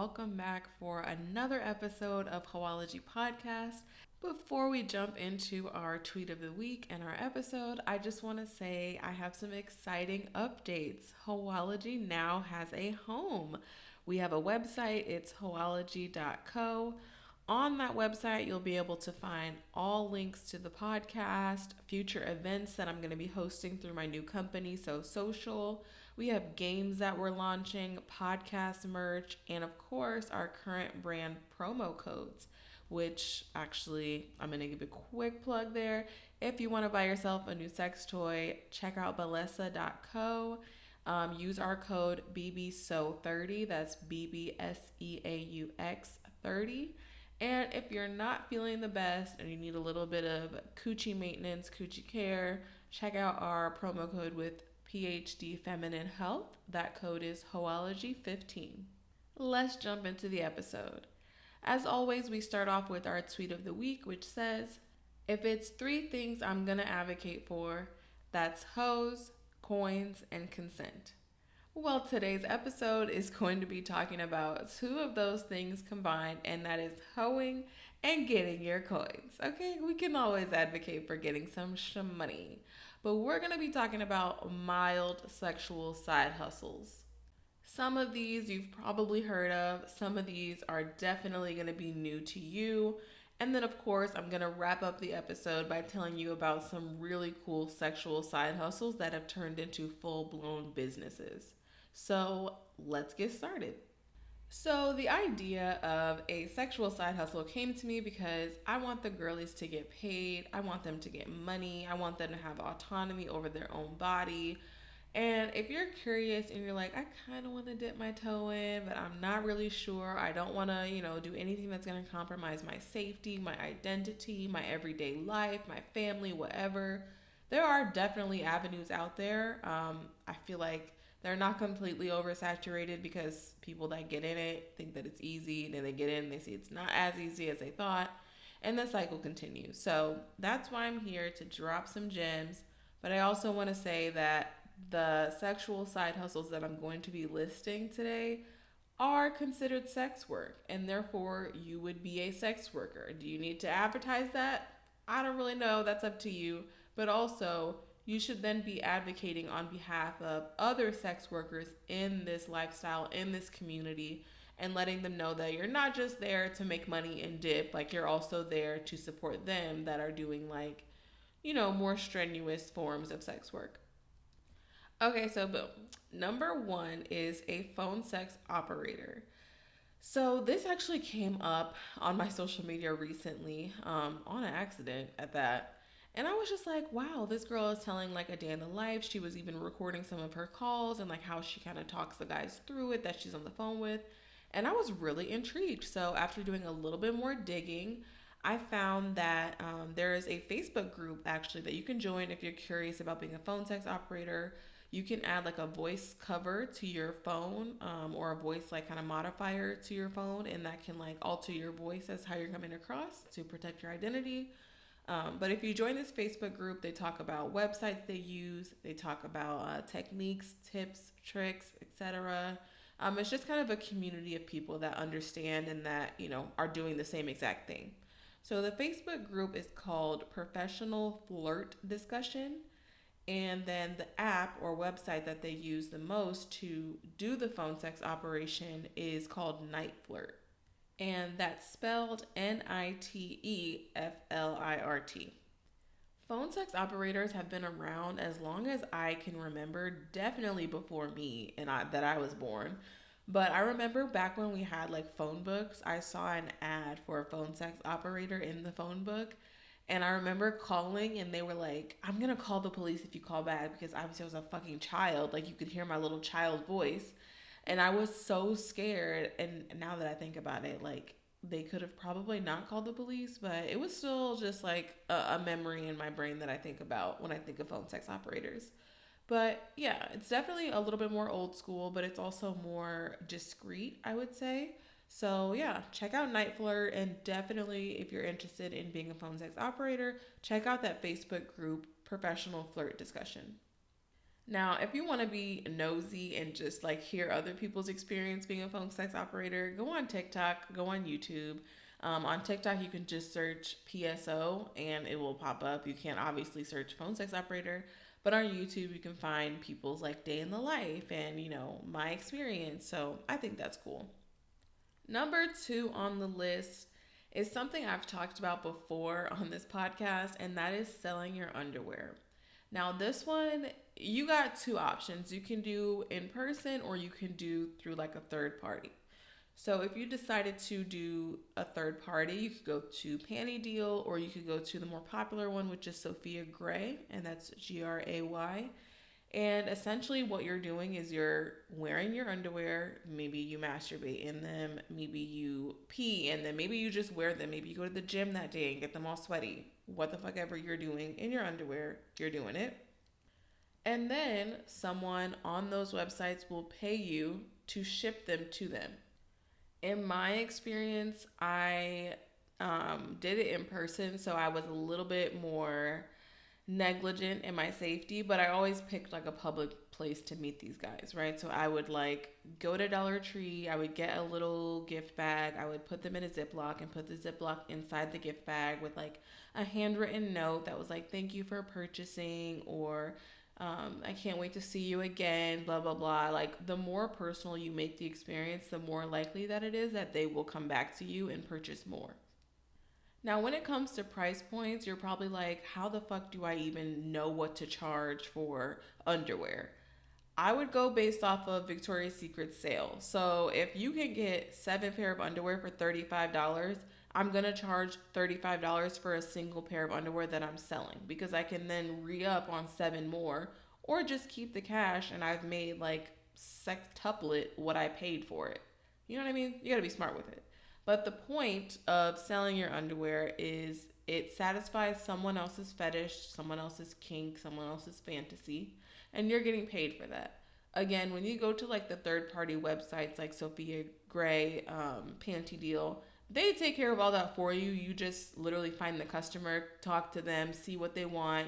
welcome back for another episode of Hoeology Podcast. Before we jump into our tweet of the week and our episode, I just want to say I have some exciting updates. Hoeology now has a home. We have a website, it's hoeology.co. On that website, you'll be able to find all links to the podcast, future events that I'm going to be hosting through my new company, So Social. We have games that we're launching, podcast merch, and of course, our current brand promo codes, which actually, I'm going to give a quick plug there. If you want to buy yourself a new sex toy, check out bellesa.co. Use our code BBSEAUX30, that's BBSEAUX 30. And if you're not feeling the best and you need a little bit of coochie maintenance, coochie care, check out our promo code with PhD Feminine Health. That code is Hoeology15. Let's jump into the episode. As always, we start off with our tweet of the week, which says, if it's three things I'm going to advocate for, that's hoes, coins, and consent. Well, today's episode is going to be talking about two of those things combined, and that is hoeing and getting your coins. Okay, we can always advocate for getting some money, but we're going to be talking about mild sexual side hustles. Some of these you've probably heard of, some of these are definitely going to be new to you. And then, of course, I'm going to wrap up the episode by telling you about some really cool sexual side hustles that have turned into full-blown businesses. So let's get started. So the idea of a sexual side hustle came to me because I want the girlies to get paid. I want them to get money. I want them to have autonomy over their own body. And if you're curious and you're like, I kind of want to dip my toe in, but I'm not really sure. I don't want to, do anything that's going to compromise my safety, my identity, my everyday life, my family, whatever. There are definitely avenues out there. I feel like they're not completely oversaturated because people that get in it think that it's easy. Then they get in and they see it's not as easy as they thought. And the cycle continues. So that's why I'm here to drop some gems. But I also want to say that the sexual side hustles that I'm going to be listing today are considered sex work. And therefore, you would be a sex worker. Do you need to advertise that? I don't really know. That's up to you. But also, you should then be advocating on behalf of other sex workers in this lifestyle, in this community, and letting them know that you're not just there to make money and dip, like you're also there to support them that are doing more strenuous forms of sex work. Okay, so boom. Number one is a phone sex operator. So this actually came up on my social media recently, on an accident at that. And I was just like, wow, this girl is telling like a day in the life. She was even recording some of her calls and like how she kind of talks the guys through it that she's on the phone with. And I was really intrigued. So after doing a little bit more digging, I found that there is a Facebook group actually that you can join if you're curious about being a phone sex operator. You can add like a voice cover to your phone or a voice like kind of modifier to your phone, and that can like alter your voice as how you're coming across to protect your identity. But if you join this Facebook group, they talk about websites they use, they talk about techniques, tips, tricks, etc. It's just kind of a community of people that understand and that, are doing the same exact thing. So the Facebook group is called Professional Flirt Discussion. And then the app or website that they use the most to do the phone sex operation is called Night Flirt. And that's spelled NITEFLIRT. Phone sex operators have been around as long as I can remember, definitely before me and that I was born. But I remember back when we had like phone books, I saw an ad for a phone sex operator in the phone book. And I remember calling and they were like, I'm going to call the police if you call back, because obviously I was a fucking child. Like you could hear my little child voice. And I was so scared. And now that I think about it, like they could have probably not called the police, but it was still just like a memory in my brain that I think about when I think of phone sex operators. But yeah, it's definitely a little bit more old school, but it's also more discreet, I would say. So yeah, check out Night Flirt, and definitely if you're interested in being a phone sex operator, check out that Facebook group, Professional Flirt Discussion. Now, if you want to be nosy and just like hear other people's experience being a phone sex operator, go on TikTok, go on YouTube. On TikTok, you can just search PSO and it will pop up. You can't obviously search phone sex operator, but on YouTube, you can find people's like day in the life and, my experience. So I think that's cool. Number two on the list is something I've talked about before on this podcast, and that is selling your underwear. Now, this one, you got two options. You can do in person or you can do through like a third party. So, if you decided to do a third party, you could go to Panty Deal or you could go to the more popular one, which is Sophia Gray, and that's Gray. And essentially, what you're doing is you're wearing your underwear. Maybe you masturbate in them. Maybe you pee in them. Maybe you just wear them. Maybe you go to the gym that day and get them all sweaty. What the fuck ever you're doing in your underwear, you're doing it. And then someone on those websites will pay you to ship them to them. In my experience, I did it in person, so I was a little bit more negligent in my safety, but I always picked like a public place to meet these guys, right? So I would like go to Dollar Tree, I would get a little gift bag, I would put them in a Ziploc and put the Ziploc inside the gift bag with like a handwritten note that was like, thank you for purchasing, or I can't wait to see you again, blah, blah, blah. Like the more personal you make the experience, the more likely that it is that they will come back to you and purchase more. Now, when it comes to price points, you're probably like, how the fuck do I even know what to charge for underwear? I would go based off of Victoria's Secret sale. So if you can get 7 pair of underwear for $35, I'm going to charge $35 for a single pair of underwear that I'm selling because I can then re-up on 7 more or just keep the cash and I've made like sextuplet what I paid for it. You know what I mean? You got to be smart with it. But the point of selling your underwear is it satisfies someone else's fetish, someone else's kink, someone else's fantasy, and you're getting paid for that. Again, when you go to like the third party websites like Sophia Gray, Panty Deal, they take care of all that for you. You just literally find the customer, talk to them, see what they want,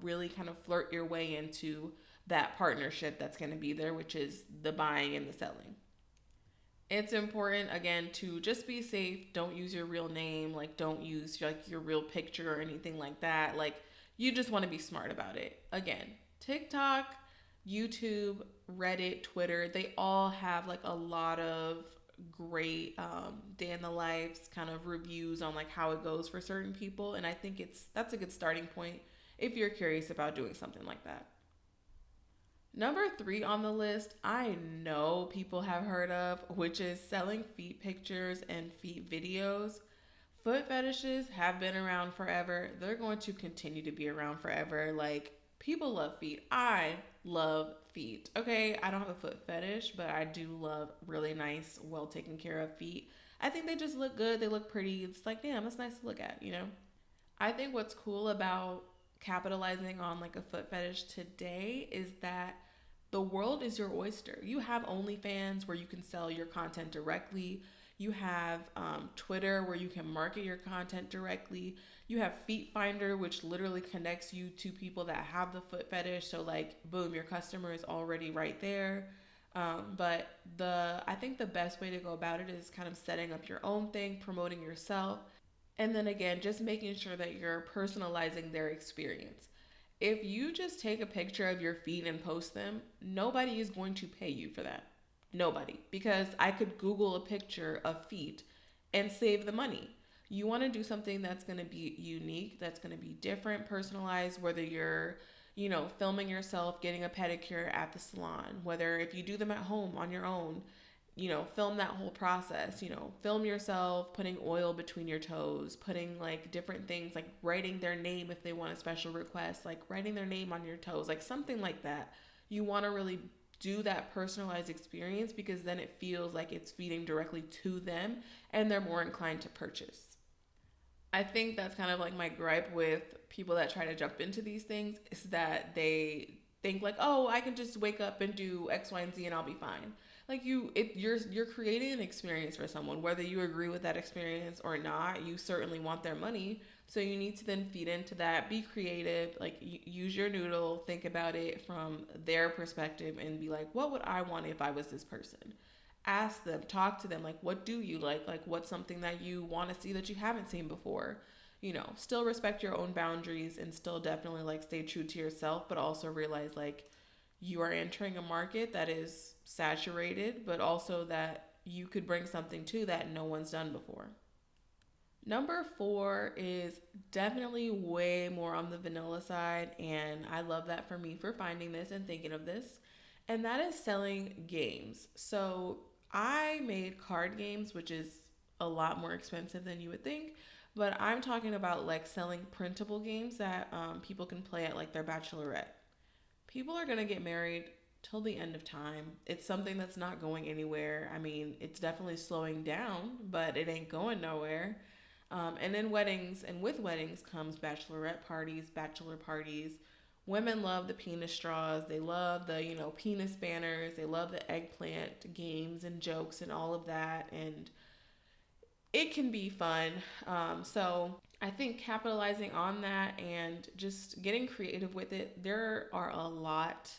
really kind of flirt your way into that partnership that's going to be there, which is the buying and the selling. It's important again to just be safe. Don't use your real name, like don't use like your real picture or anything like that. Like you just want to be smart about it. Again, TikTok, YouTube, Reddit, Twitter, they all have like a lot of great day in the lives kind of reviews on like how it goes for certain people, and I think that's a good starting point if you're curious about doing something like that. Number three on the list, I know people have heard of, which is selling feet pictures and feet videos. Foot fetishes have been around forever. They're going to continue to be around forever. Like, people love feet. I love feet. Okay, I don't have a foot fetish, but I do love really nice, well taken care of feet. I think they just look good. They look pretty. It's like, damn, that's nice to look at. I think what's cool about capitalizing on like a foot fetish today is that the world is your oyster. You have OnlyFans where you can sell your content directly. You have Twitter where you can market your content directly. You have Feet Finder, which literally connects you to people that have the foot fetish. So like, boom, your customer is already right there. But I think the best way to go about it is kind of setting up your own thing, promoting yourself, and then again, just making sure that you're personalizing their experience. If you just take a picture of your feet and post them, nobody is going to pay you for that. Nobody. Because I could Google a picture of feet and save the money. You want to do something that's going to be unique, that's going to be different, personalized, whether you're, filming yourself getting a pedicure at the salon, whether if you do them at home on your own, film that whole process, film yourself putting oil between your toes, putting like different things, like writing their name if they want a special request, like writing their name on your toes, like something like that. You want to really do that personalized experience because then it feels like it's feeding directly to them and they're more inclined to purchase. I think that's kind of like my gripe with people that try to jump into these things is that they think like, oh, I can just wake up and do X, Y, and Z and I'll be fine. Like you're creating an experience for someone, whether you agree with that experience or not. You certainly want their money, so you need to then feed into that, be creative, like use your noodle, think about it from their perspective, and be like, what would I want if I was this person? Ask them, talk to them, like, what do you like what's something that you want to see that you haven't seen before. Still respect your own boundaries and still definitely like stay true to yourself, but also realize like you are entering a market that is saturated, but also that you could bring something to that no one's done before. Number four is definitely way more on the vanilla side, and I love that for me for finding this and thinking of this, and that is selling games. So I made card games, which is a lot more expensive than you would think, but I'm talking about like selling printable games that people can play at like their bachelorette. People are gonna get married till the end of time. It's something that's not going anywhere. I mean, it's definitely slowing down, but it ain't going nowhere. And then weddings, and with weddings comes bachelorette parties, bachelor parties. Women love the penis straws. They love the, penis banners. They love the eggplant games and jokes and all of that. And it can be fun. So I think capitalizing on that and just getting creative with it, there are a lot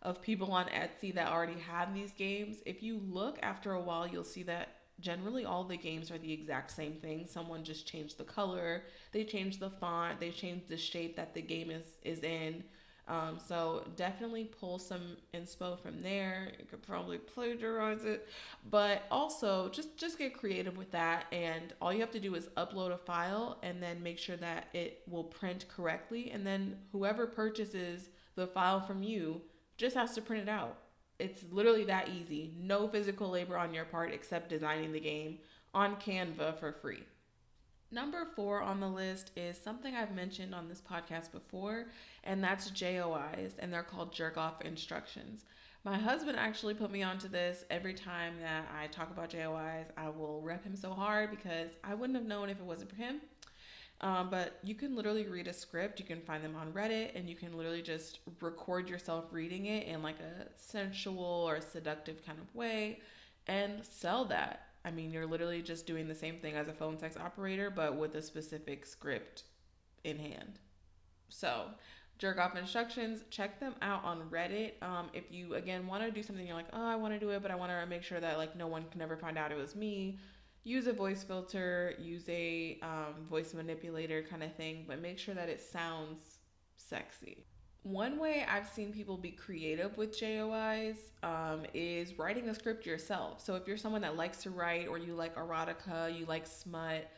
of people on Etsy that already have these games. If you look after a while, you'll see that generally all the games are the exact same thing. Someone just changed the color, they changed the font, they changed the shape that the game is in. So definitely pull some inspo from there. You could probably plagiarize it, but also just get creative with that. And all you have to do is upload a file and then make sure that it will print correctly. And then whoever purchases the file from you just has to print it out. It's literally that easy. No physical labor on your part except designing the game on Canva for free. Number four on the list is something I've mentioned on this podcast before, and that's JOIs, and they're called jerk off instructions. My husband actually put me onto this. Every time that I talk about JOIs, I will rep him so hard because I wouldn't have known if it wasn't for him. But you can literally read a script. You can find them on Reddit, and you can literally just record yourself reading it in like a sensual or seductive kind of way and sell that. I mean, you're literally just doing the same thing as a phone sex operator, but with a specific script in hand. So, jerk off instructions, check them out on Reddit. If you, again, want to do something, you're like, oh, I want to do it, but I want to make sure that like no one can ever find out it was me. Use a voice filter, use a voice manipulator kind of thing, but make sure that it sounds sexy. One way I've seen people be creative with JOIs is writing a script yourself. So if you're someone that likes to write, or you like erotica, you like smut,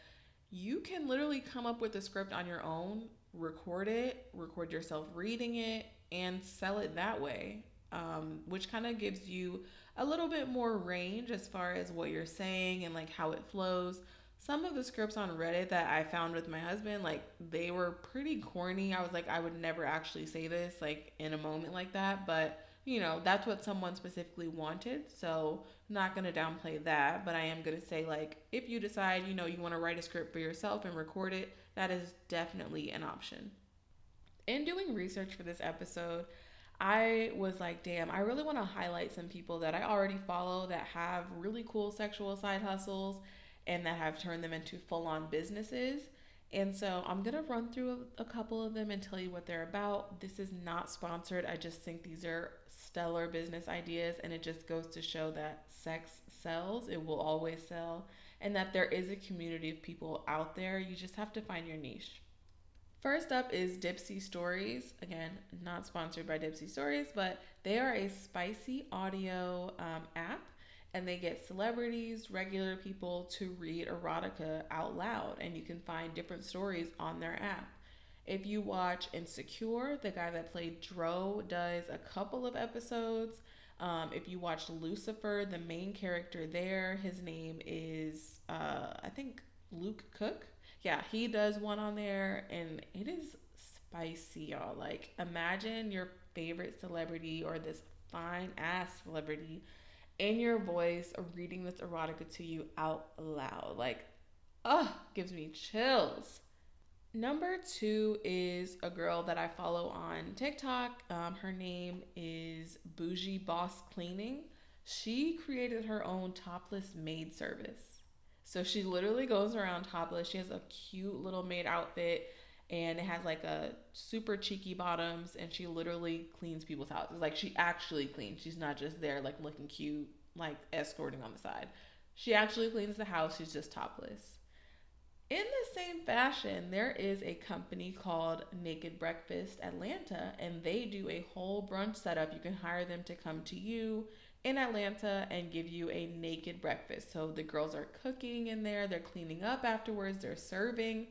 you can literally come up with a script on your own, record it, record yourself reading it, and sell it that way, which kind of gives you a little bit more range as far as what you're saying and like how it flows. Some of the scripts on Reddit that I found with my husband, like they were pretty corny. I was like, I would never actually say this like in a moment like that, but that's what someone specifically wanted. So not gonna downplay that, but I am gonna say like if you decide, you want to write a script for yourself and record it, that is definitely an option. In doing research for this episode, I was like, damn, I really want to highlight some people that I already follow that have really cool sexual side hustles and that have turned them into full on businesses. And so I'm going to run through a couple of them and tell you what they're about. This is not sponsored. I just think these are stellar business ideas, and it just goes to show that sex sells. It will always sell, and that there is a community of people out there. You just have to find your niche. First up is Dipsy Stories. Again, not sponsored by Dipsy Stories, but they are a spicy audio app, and they get celebrities, regular people to read erotica out loud, and you can find different stories on their app. If you watch Insecure, the guy that played Dro does a couple of episodes. If you watch Lucifer, the main character there, his name is, I think, Luke Cook. Yeah, he does one on there, and it is spicy, y'all. Like, imagine your favorite celebrity or this fine ass celebrity in your voice reading this erotica to you out loud. Like, gives me chills. Number two is a girl that I follow on TikTok. Her name is Bougie Boss Cleaning. She created her own topless maid service. So she literally goes around topless. She has a cute little maid outfit and it has like a super cheeky bottoms, and she literally cleans people's houses. Like she actually cleans. She's not just there like looking cute, like escorting on the side. She actually cleans the house. She's just topless. In the same fashion, there is a company called Naked Breakfast Atlanta, and they do a whole brunch setup. You can hire them to come to you in Atlanta and give you a naked breakfast. So the girls are cooking in there, they're cleaning up afterwards, they're serving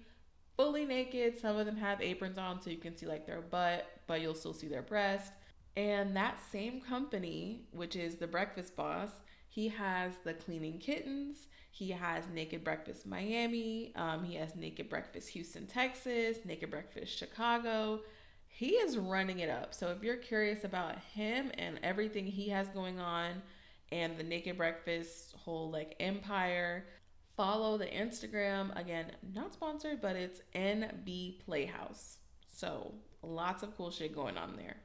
fully naked. Some of them have aprons on so you can see like their butt, but you'll still see their breast. And that same company, which is the Breakfast Boss, he has the Cleaning Kittens. He has Naked Breakfast Miami. He has Naked Breakfast Houston, Texas. Naked Breakfast Chicago. He is running it up. So if you're curious about him and everything he has going on, and the Naked Breakfast whole like empire, follow the Instagram. Again, not sponsored, but it's NB Playhouse. So lots of cool shit going on there.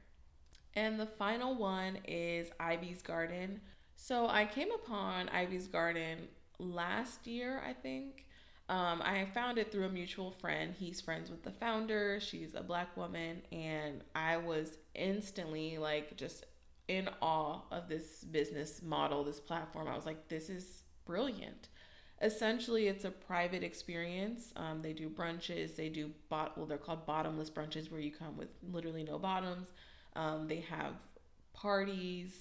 And the final one is Ivy's Garden. So I came upon Ivy's Garden last year, I think. I found it through a mutual friend. He's friends with the founder. She's a black woman. And I was instantly like just in awe of this business model, this platform. I was like, this is brilliant. Essentially, it's a private experience. They do brunches. They do well, they're called bottomless brunches, where you come with literally no bottoms. They have parties,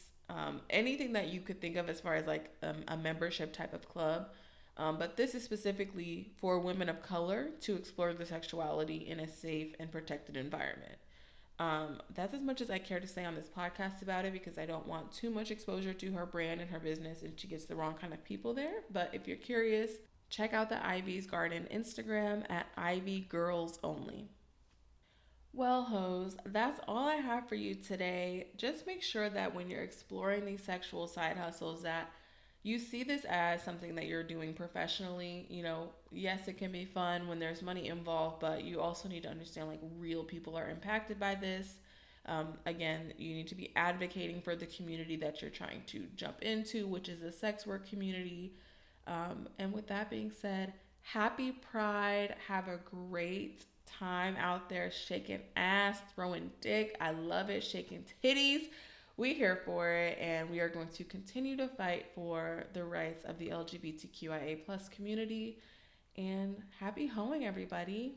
anything that you could think of as far as like a membership type of club. But this is specifically for women of color to explore their sexuality in a safe and protected environment. That's as much as I care to say on this podcast about it, because I don't want too much exposure to her brand and her business and she gets the wrong kind of people there. But if you're curious, check out the Ivy's Garden Instagram at Ivy Girls Only. Well, hoes, that's all I have for you today. Just make sure that when you're exploring these sexual side hustles, that you see this as something that you're doing professionally. You know, yes, it can be fun when there's money involved, but you also need to understand like real people are impacted by this. Again, you need to be advocating for the community that you're trying to jump into, which is the sex work community. And with that being said, happy Pride. Have a great time out there shaking ass, throwing dick. I love it. Shaking titties. We here for it, and we are going to continue to fight for the rights of the LGBTQIA plus community. And happy hoeing, everybody.